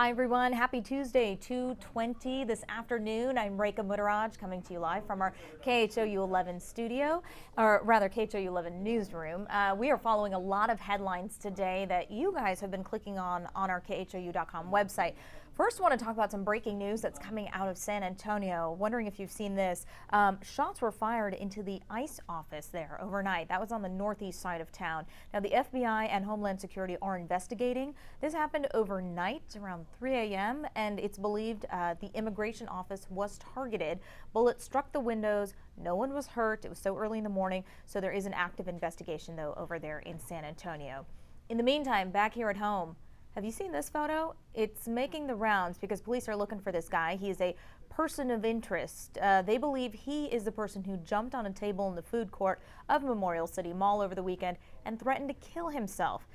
Hi everyone, happy Tuesday, 2:20 this afternoon. I'm Rekha Muttaraj coming to you live from our KHOU 11 studio, or rather KHOU 11 newsroom. We are following a lot of headlines today that you guys have been clicking on our KHOU.com website. First, I want to talk about some breaking news that's coming out of San Antonio. Wondering if you've seen this. Shots were fired into the ICE office there overnight. That was on the northeast side of town. Now, the FBI and Homeland Security are investigating. This happened overnight around 3 a.m. and it's believed the immigration office was targeted. Bullets struck the windows. No one was hurt. It was so early in the morning, so there is an active investigation, though, over there in San Antonio. In the meantime, back here at home, have you seen this photo? It's making the rounds because police are looking for this guy. He is a person of interest. They believe he is the person who jumped on a table in the food court of Memorial City Mall over the weekend and threatened to kill himself.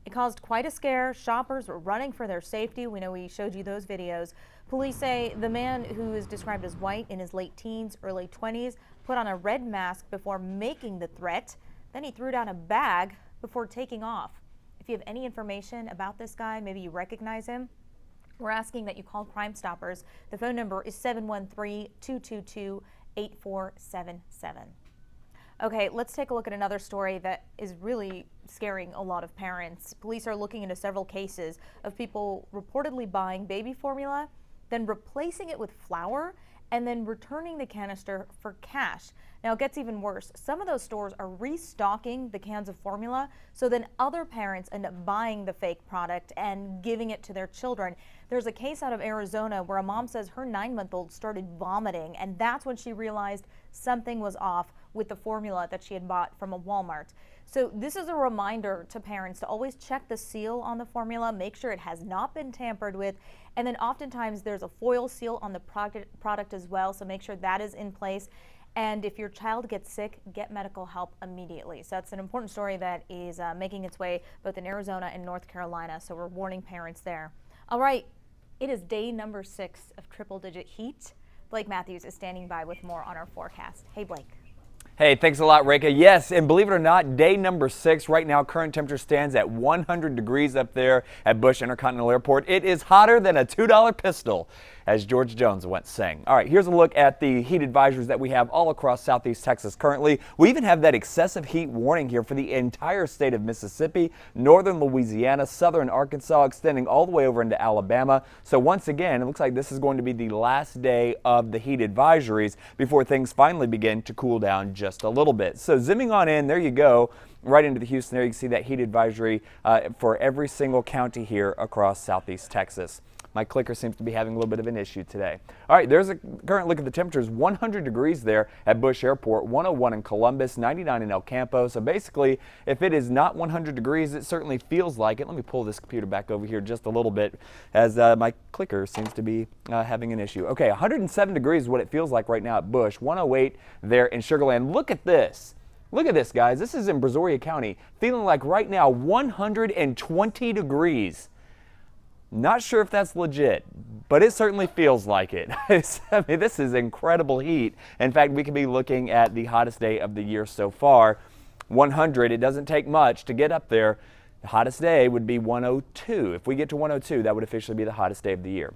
It caused quite a scare. Shoppers were running for their safety. We know we showed you those videos. Police say the man, who is described as white, in his late teens, early 20s, put on a red mask before making the threat. Then he threw down a bag before taking off. If you have any information about this guy, maybe you recognize him, we're asking that you call Crime Stoppers. The phone number is 713-222-8477. Okay, let's take a look at another story that is really scaring a lot of parents. Police are looking into several cases of people reportedly buying baby formula, then replacing it with flour, and then returning the canister for cash. Now, it gets even worse. Some of those stores are restocking the cans of formula, so then other parents end up buying the fake product and giving it to their children. There's a case out of Arizona where a mom says her 9-month-old started vomiting, and that's when she realized something was off with the formula that she had bought from a Walmart. So this is a reminder to parents to always check the seal on the formula, make sure it has not been tampered with, and then oftentimes there's a foil seal on the product as well, so make sure that is in place. And if your child gets sick, get medical help immediately. So that's an important story that is making its way both in Arizona and North Carolina, so we're warning parents there. All right, it is day number 6 of triple-digit heat. Blake Matthews is standing by with more on our forecast. Hey, Blake. Hey, thanks a lot, Rekha. Yes, and believe it or not, day number 6 right now, current temperature stands at 100 degrees up there at Bush Intercontinental Airport. It is hotter than a $2 pistol, as George Jones once sang. All right, here's a look at the heat advisories that we have all across southeast Texas currently. We even have that excessive heat warning here for the entire state of Mississippi, northern Louisiana, southern Arkansas, extending all the way over into Alabama. So once again, it looks like this is going to be the last day of the heat advisories before things finally begin to cool down just a little bit. So zooming on in, there you go, right into the Houston area. You can see that heat advisory for every single county here across southeast Texas. My clicker seems to be having a little bit of an issue today. All right, there's a current look at the temperatures. 100 degrees there at Bush Airport, 101 in Columbus, 99 in El Campo. So basically, if it is not 100 degrees, it certainly feels like it. Let me pull this computer back over here just a little bit, as my clicker seems to be having an issue. Okay, 107 degrees is what it feels like right now at Bush, 108 there in Sugar Land. Look at this. Look at this, guys. This is in Brazoria County, feeling like right now 120 degrees. Not sure if that's legit, but it certainly feels like it. I mean, this is incredible heat. In fact, we could be looking at the hottest day of the year so far. 100, it doesn't take much to get up there. The hottest day would be 102. If we get to 102, that would officially be the hottest day of the year.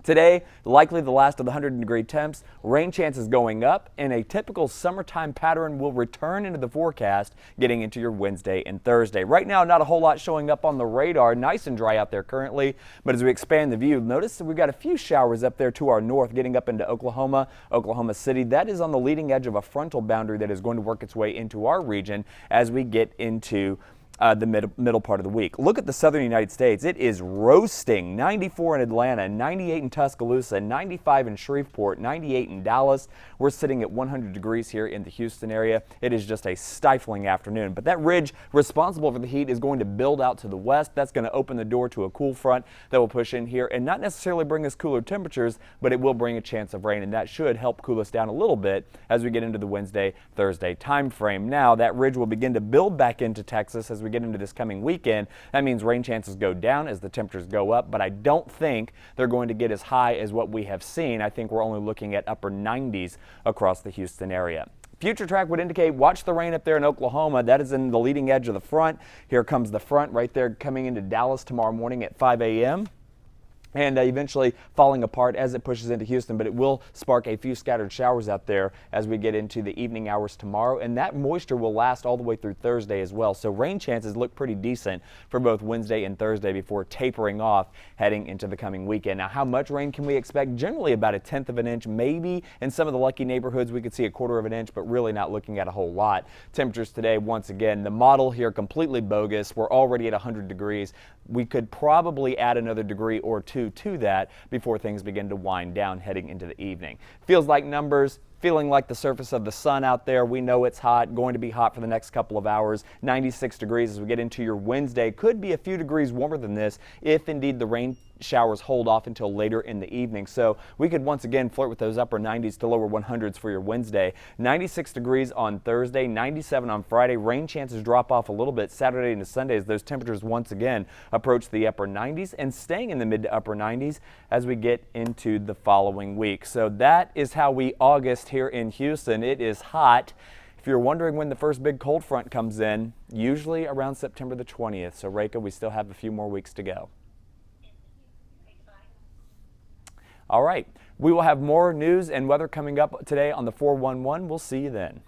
Today, likely the last of the 100-degree temps. Rain chances going up, and a typical summertime pattern will return into the forecast getting into your Wednesday and Thursday. Right now, not a whole lot showing up on the radar. Nice and dry out there currently, but as we expand the view, notice that we've got a few showers up there to our north, getting up into Oklahoma, Oklahoma City. That is on the leading edge of a frontal boundary that is going to work its way into our region as we get into the middle part of the week. Look at the southern United States. It is roasting. 94 in Atlanta, 98 in Tuscaloosa, 95 in Shreveport, 98 in Dallas. We're sitting at 100 degrees here in the Houston area. It is just a stifling afternoon. But that ridge responsible for the heat is going to build out to the west. That's going to open the door to a cool front that will push in here and not necessarily bring us cooler temperatures, but it will bring a chance of rain, and that should help cool us down a little bit as we get into the Wednesday, Thursday time frame. Now, that ridge will begin to build back into Texas as we get into this coming weekend. That means rain chances go down as the temperatures go up, but I don't think they're going to get as high as what we have seen. I think we're only looking at upper 90s across the Houston area. Future track would indicate watch the rain up there in Oklahoma. That is in the leading edge of the front. Here comes the front right there coming into Dallas tomorrow morning at 5 a.m. and eventually falling apart as it pushes into Houston, but it will spark a few scattered showers out there as we get into the evening hours tomorrow, and that moisture will last all the way through Thursday as well. So rain chances look pretty decent for both Wednesday and Thursday before tapering off heading into the coming weekend. Now, how much rain can we expect? Generally about 1/10 of an inch, maybe in some of the lucky neighborhoods we could see 1/4 of an inch, but really not looking at a whole lot. Temperatures today, once again, the model here completely bogus. We're already at 100 degrees. We could probably add another degree or two to that before things begin to wind down heading into the evening. Feels like numbers, feeling like the surface of the sun out there. We know it's hot, going to be hot for the next couple of hours. 96 degrees as we get into your Wednesday. Could be a few degrees warmer than this if indeed the rain showers hold off until later in the evening. So we could once again flirt with those upper 90s to lower 100s for your Wednesday. 96 degrees on Thursday, 97 on Friday. Rain chances drop off a little bit Saturday into Sunday as those temperatures once again approach the upper 90s and staying in the mid to upper 90s as we get into the following week. So that is how we August here in Houston. It is hot. If you're wondering when the first big cold front comes in, usually around September the 20th. So Reka, we still have a few more weeks to go. All right, we will have more news and weather coming up today on the 411. We'll see you then.